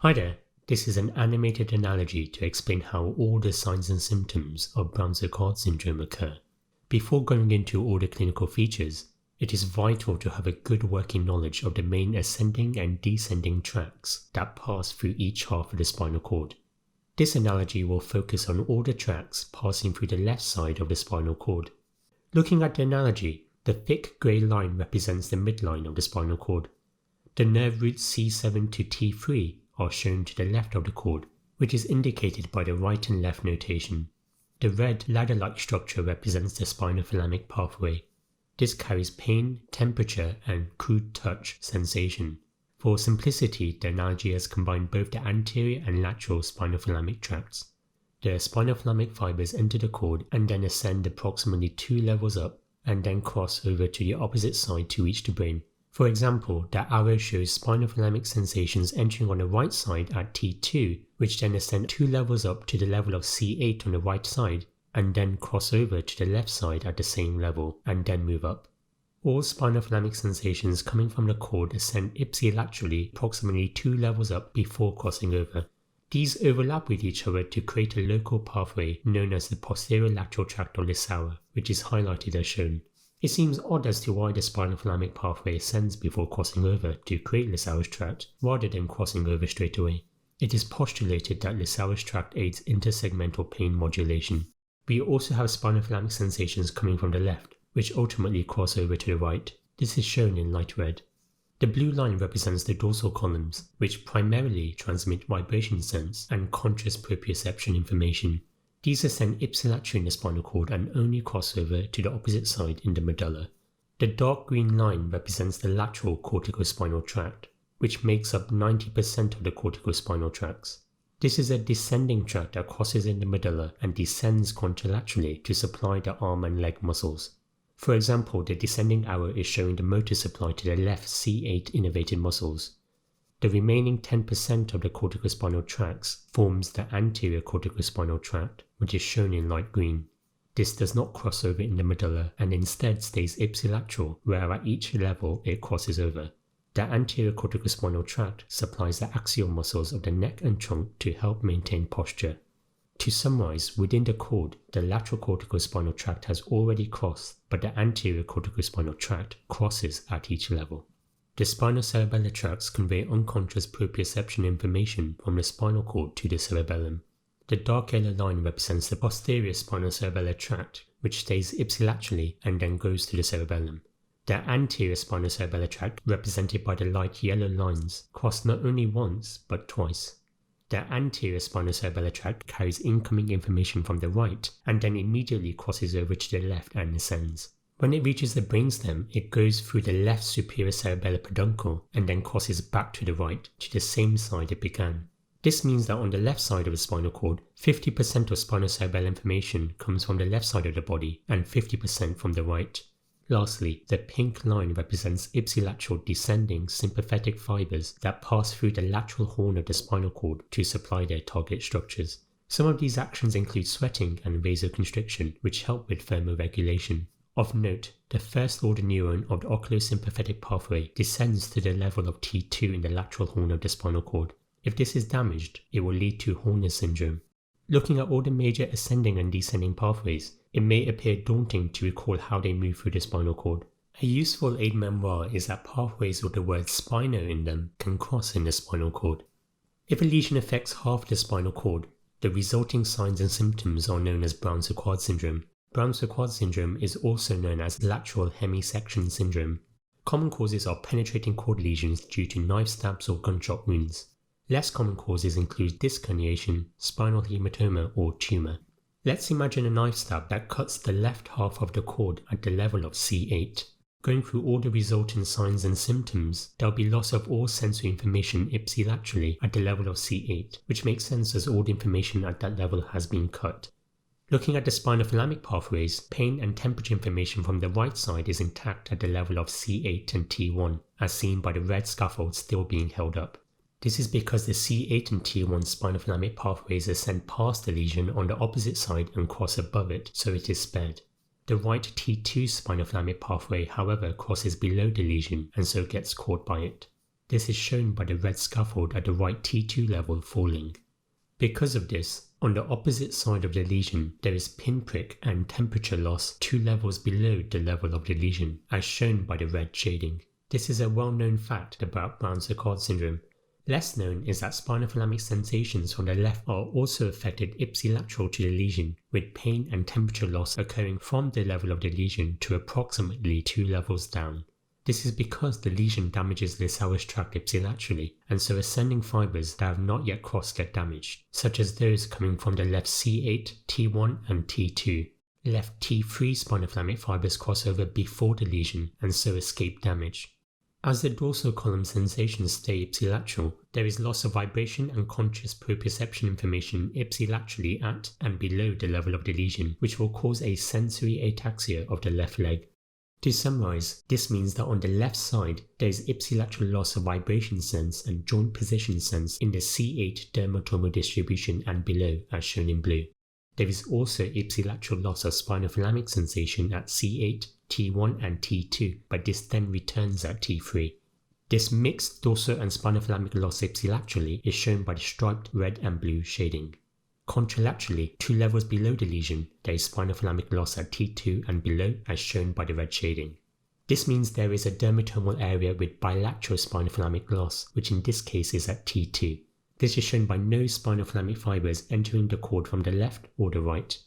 Hi there, this is an animated analogy to explain how all the signs and symptoms of Brown Sequard syndrome occur. Before going into all the clinical features, it is vital to have a good working knowledge of the main ascending and descending tracts that pass through each half of the spinal cord. This analogy will focus on all the tracts passing through the left side of the spinal cord. Looking at the analogy, the thick grey line represents the midline of the spinal cord. The nerve roots C7 to T3 are shown to the left of the cord, which is indicated by the right and left notation. The red ladder-like structure represents the spinothalamic pathway. This carries pain, temperature, and crude touch sensation. For simplicity, the analogy has combined both the anterior and lateral spinothalamic tracts. The spinothalamic fibers enter the cord and then ascend approximately 2 levels up and then cross over to the opposite side to reach the brain. For example, the arrow shows spinothalamic sensations entering on the right side at T2, which then ascend 2 levels up to the level of C8 on the right side, and then cross over to the left side at the same level, and then move up. All spinothalamic sensations coming from the cord ascend ipsilaterally approximately 2 levels up before crossing over. These overlap with each other to create a local pathway known as the Posterolateral Tract or Lissauer, which is highlighted as shown. It seems odd as to why the spinothalamic pathway ascends before crossing over to create Lissauer's tract rather than crossing over straight away. It is postulated that Lissauer's tract aids intersegmental pain modulation. We also have spinothalamic sensations coming from the left, which ultimately cross over to the right. This is shown in light red. The blue line represents the dorsal columns, which primarily transmit vibration sense and conscious proprioception information. These ascend ipsilaterally in the spinal cord and only cross over to the opposite side in the medulla. The dark green line represents the lateral corticospinal tract, which makes up 90% of the corticospinal tracts. This is a descending tract that crosses in the medulla and descends contralaterally to supply the arm and leg muscles. For example, the descending arrow is showing the motor supply to the left C8 innervated muscles. The remaining 10% of the corticospinal tracts forms the anterior corticospinal tract, which is shown in light green. This does not cross over in the medulla and instead stays ipsilateral, where at each level it crosses over. The anterior corticospinal tract supplies the axial muscles of the neck and trunk to help maintain posture. To summarize, within the cord, the lateral corticospinal tract has already crossed, but the anterior corticospinal tract crosses at each level. The spinocerebellar tracts convey unconscious proprioception information from the spinal cord to the cerebellum. The dark yellow line represents the posterior spinocerebellar tract, which stays ipsilaterally and then goes to the cerebellum. The anterior spinocerebellar tract, represented by the light yellow lines, cross not only once but twice. The anterior spinocerebellar tract carries incoming information from the right and then immediately crosses over to the left and ascends. When it reaches the brainstem, it goes through the left superior cerebellar peduncle and then crosses back to the right, to the same side it began. This means that on the left side of the spinal cord, 50% of spinocerebellar information comes from the left side of the body and 50% from the right. Lastly, the pink line represents ipsilateral descending sympathetic fibers that pass through the lateral horn of the spinal cord to supply their target structures. Some of these actions include sweating and vasoconstriction, which help with thermoregulation. Of note, the first order neuron of the oculosympathetic pathway descends to the level of T2 in the lateral horn of the spinal cord. If this is damaged, it will lead to Horner syndrome. Looking at all the major ascending and descending pathways, it may appear daunting to recall how they move through the spinal cord. A useful aide-memoir is that pathways with the word spino in them can cross in the spinal cord. If a lesion affects half the spinal cord, the resulting signs and symptoms are known as Brown Sequard syndrome. Brown Sequard syndrome is also known as Lateral Hemisection syndrome. Common causes are penetrating cord lesions due to knife stabs or gunshot wounds. Less common causes include disc herniation, spinal hematoma, or tumour. Let's imagine a knife stab that cuts the left half of the cord at the level of C8. Going through all the resultant signs and symptoms, there will be loss of all sensory information ipsilaterally at the level of C8, which makes sense as all the information at that level has been cut. Looking at the spinothalamic pathways, pain and temperature information from the right side is intact at the level of C8 and T1, as seen by the red scaffold still being held up. This is because the C8 and T1 spinothalamic pathways ascend past the lesion on the opposite side and cross above it, so it is spared. The right T2 spinothalamic pathway, however, crosses below the lesion and so gets caught by it. This is shown by the red scaffold at the right T2 level falling. Because of this, on the opposite side of the lesion, there is pinprick and temperature loss 2 levels below the level of the lesion, as shown by the red shading. This is a well-known fact about Brown Sequard syndrome. Less known is that spinothalamic sensations from the left are also affected ipsilateral to the lesion, with pain and temperature loss occurring from the level of the lesion to approximately 2 levels down. This is because the lesion damages Lissauer's tract ipsilaterally, and so ascending fibers that have not yet crossed get damaged, such as those coming from the left C8, T1 and T2. Left T3 spinothalamic fibers cross over before the lesion and so escape damage. As the dorsal column sensations stay ipsilateral, there is loss of vibration and conscious proprioception information ipsilaterally at and below the level of the lesion, which will cause a sensory ataxia of the left leg. To summarize, this means that on the left side, there is ipsilateral loss of vibration sense and joint position sense in the C8 dermatomal distribution and below, as shown in blue. There is also ipsilateral loss of spinothalamic sensation at C8, T1 and T2, but this then returns at T3. This mixed dorsal and spinothalamic loss ipsilaterally is shown by the striped red and blue shading. Contralaterally, 2 levels below the lesion, there is spinothalamic loss at T2 and below, as shown by the red shading. This means there is a dermatomal area with bilateral spinothalamic loss, which in this case is at T2. This is shown by no spinothalamic fibers entering the cord from the left or the right.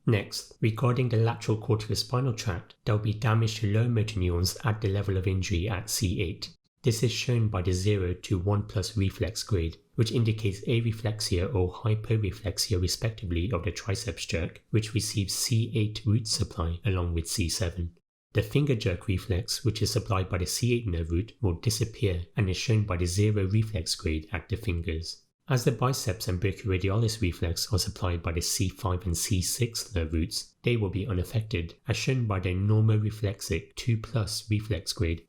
Next, regarding the lateral corticospinal tract, there will be damage to lower motor neurons at the level of injury at C8. This is shown by the 0 to 1+ reflex grade, which indicates areflexia or hyporeflexia respectively of the triceps jerk, which receives C8 root supply along with C7. The finger jerk reflex, which is supplied by the C8 nerve root, will disappear and is shown by the 0 reflex grade at the fingers. As the biceps and brachioradialis reflex are supplied by the C5 and C6 nerve roots, they will be unaffected, as shown by the normoreflexic 2+ reflex grade.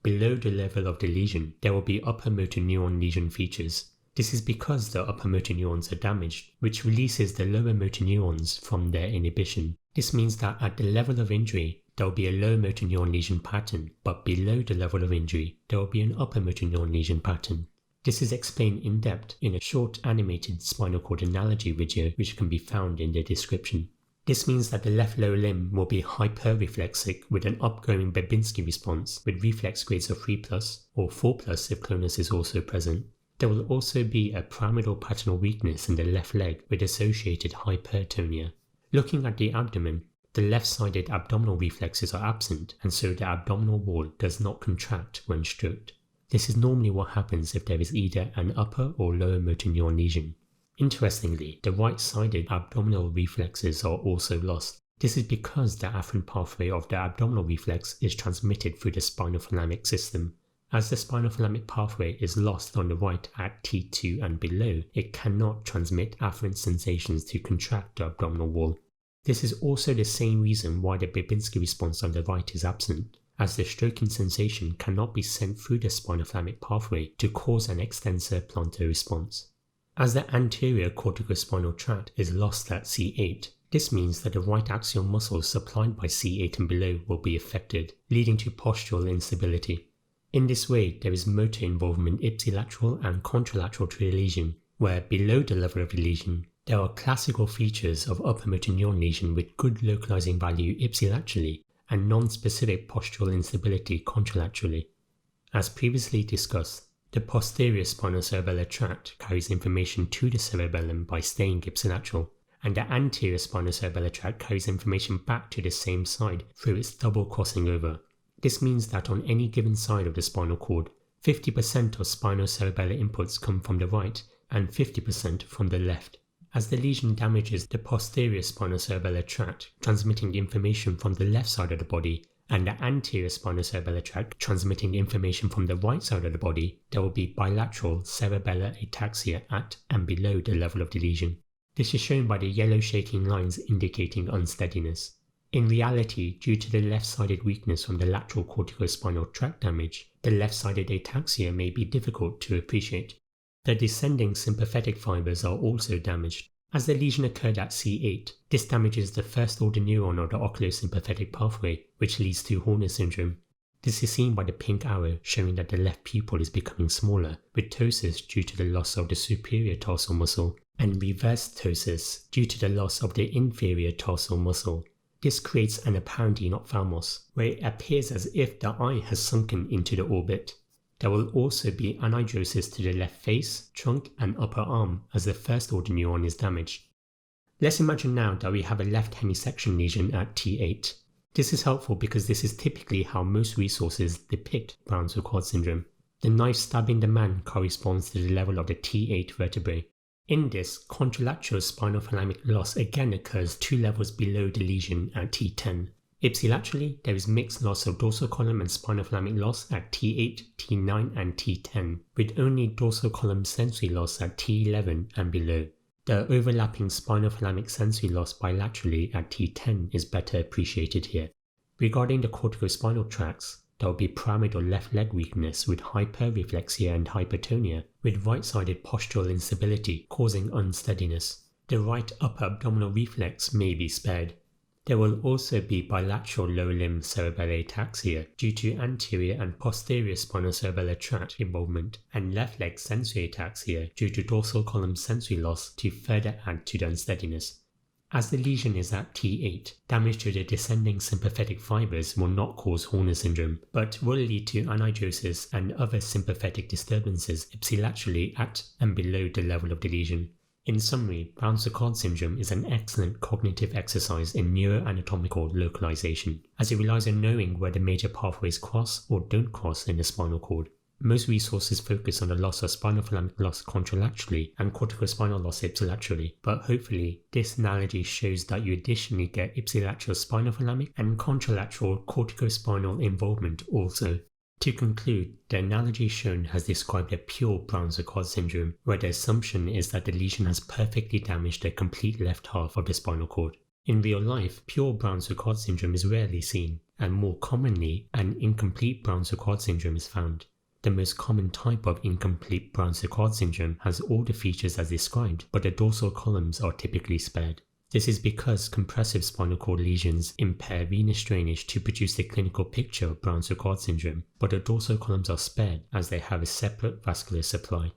Below the level of the lesion, there will be upper motor neuron lesion features. This is because the upper motor neurons are damaged, which releases the lower motor neurons from their inhibition. This means that at the level of injury, there will be a lower motor neuron lesion pattern, but below the level of injury, there will be an upper motor neuron lesion pattern. This is explained in depth in a short animated spinal cord analogy video which can be found in the description. This means that the left lower limb will be hyperreflexic with an upgoing Babinski response with reflex grades of 3+ or 4+ if clonus is also present. There will also be a pyramidal paternal weakness in the left leg with associated hypertonia. Looking at the abdomen, the left-sided abdominal reflexes are absent and so the abdominal wall does not contract when stroked. This is normally what happens if there is either an upper or lower motor neuron lesion. Interestingly, the right-sided abdominal reflexes are also lost. This is because the afferent pathway of the abdominal reflex is transmitted through the spinothalamic system. As the spinothalamic pathway is lost on the right at T2 and below, it cannot transmit afferent sensations to contract the abdominal wall. This is also the same reason why the Babinski response on the right is absent, as the stroking sensation cannot be sent through the spinothalamic pathway to cause an extensor plantar response. As the anterior corticospinal tract is lost at C8, this means that the right axial muscles supplied by C8 and below will be affected, leading to postural instability. In this way, there is motor involvement ipsilateral and contralateral to the lesion, where below the level of the lesion, there are classical features of upper motor neuron lesion with good localizing value ipsilaterally and non-specific postural instability contralaterally. As previously discussed, the posterior spinocerebellar tract carries information to the cerebellum by staying ipsilateral, and the anterior spinocerebellar tract carries information back to the same side through its double crossing over. This means that on any given side of the spinal cord, 50% of spinocerebellar inputs come from the right and 50% from the left. As the lesion damages the posterior spinocerebellar tract, transmitting information from the left side of the body, and the anterior spinocerebellar tract transmitting information from the right side of the body, there will be bilateral cerebellar ataxia at and below the level of the lesion. This is shown by the yellow shaking lines indicating unsteadiness. In reality, due to the left-sided weakness from the lateral corticospinal tract damage, the left-sided ataxia may be difficult to appreciate. The descending sympathetic fibers are also damaged. As the lesion occurred at C8, this damages the first-order neuron of the oculosympathetic pathway, which leads to Horner syndrome. This is seen by the pink arrow showing that the left pupil is becoming smaller, with ptosis due to the loss of the superior tarsal muscle, and reverse ptosis due to the loss of the inferior tarsal muscle. This creates an apparent enophthalmos, where it appears as if the eye has sunken into the orbit. There will also be anhidrosis to the left face, trunk, and upper arm as the first order neuron is damaged. Let's imagine now that we have a left hemisection lesion at T8. This is helpful because this is typically how most resources depict Brown Sequard syndrome. The knife stabbing the man corresponds to the level of the T8 vertebrae. In this, contralateral spinothalamic loss again occurs 2 levels below the lesion at T10. Ipsilaterally, there is mixed loss of dorsal column and spinothalamic loss at T8, T9 and T10, with only dorsal column sensory loss at T11 and below. The overlapping spinothalamic sensory loss bilaterally at T10 is better appreciated here. Regarding the corticospinal tracts, there will be pyramidal left leg weakness with hyperreflexia and hypertonia, with right-sided postural instability causing unsteadiness. The right upper abdominal reflex may be spared. There will also be bilateral lower limb cerebellar ataxia due to anterior and posterior spinocerebellar tract involvement, and left leg sensory ataxia due to dorsal column sensory loss to further add to the unsteadiness. As the lesion is at T8, damage to the descending sympathetic fibers will not cause Horner syndrome, but will lead to anhidrosis and other sympathetic disturbances ipsilaterally at and below the level of the lesion. In summary, Brown Sequard syndrome is an excellent cognitive exercise in neuroanatomical localization, as it relies on knowing where the major pathways cross or don't cross in the spinal cord. Most resources focus on the loss of spinothalamic loss contralaterally and corticospinal loss ipsilaterally, but hopefully this analogy shows that you additionally get ipsilateral spinothalamic and contralateral corticospinal involvement also. To conclude, the analogy shown has described a pure Brown Sequard syndrome, where the assumption is that the lesion has perfectly damaged the complete left half of the spinal cord. In real life, pure Brown Sequard syndrome is rarely seen, and more commonly, an incomplete Brown Sequard syndrome is found. The most common type of incomplete Brown Sequard syndrome has all the features as described, but the dorsal columns are typically spared. This is because compressive spinal cord lesions impair venous drainage to produce the clinical picture of Brown Sequard syndrome, but the dorsal columns are spared as they have a separate vascular supply.